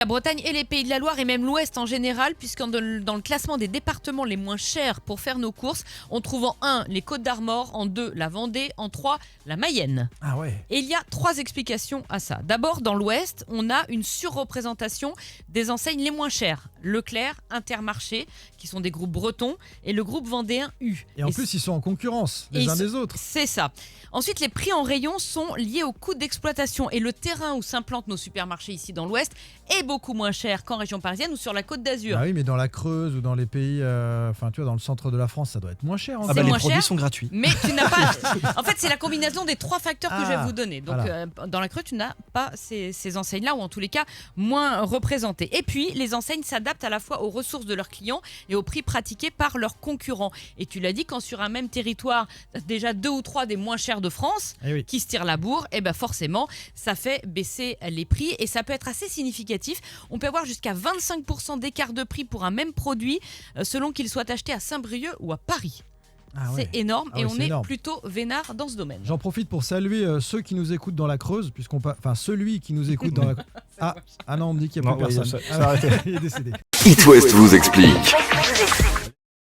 La Bretagne et les Pays de la Loire et même l'Ouest en général, puisque dans le classement des départements les moins chers pour faire nos courses, on trouve en 1 les Côtes d'Armor, en 2 la Vendée, en 3 la Mayenne. Ah ouais. Et il y a 3 explications à ça. D'abord, dans l'Ouest, on a une surreprésentation des enseignes les moins chères. Leclerc, Intermarché, qui sont des groupes bretons, et le groupe vendéen U. Et en plus, ils sont en concurrence les uns des autres. C'est ça. Ensuite, les prix en rayon sont liés au coût d'exploitation. Et le terrain où s'implantent nos supermarchés ici dans l'Ouest est beaucoup moins cher qu'en région parisienne ou sur la Côte d'Azur. Ah oui, mais dans la Creuse ou dans les pays, dans le centre de la France, ça doit être moins cher. C'est les moins produits cher, sont gratuits. Mais tu n'as pas. En fait, c'est la combinaison des 3 facteurs que je vais vous donner. Donc, voilà. dans la Creuse, tu n'as pas ces enseignes-là, ou en tous les cas, moins représentées. Et puis, les enseignes s'adaptent à la fois aux ressources de leurs clients et aux prix pratiqués par leurs concurrents. Et tu l'as dit, quand sur un même territoire, déjà 2 ou 3 des moins chers de France qui se tirent la bourre, et ben forcément, ça fait baisser les prix et ça peut être assez significatif. On peut avoir jusqu'à 25% d'écart de prix pour un même produit, selon qu'il soit acheté à Saint-Brieuc ou à Paris. Ah ouais. C'est énorme et oui, on c'est est énorme. plutôt vénard dans ce domaine. J'en profite pour saluer ceux qui nous écoutent dans la Creuse, celui qui nous écoute dans la Creuse. Ah non, on me dit qu'il n'y a plus Non, oui, personne. ça a arrêté. Il est décédé. It West vous explique.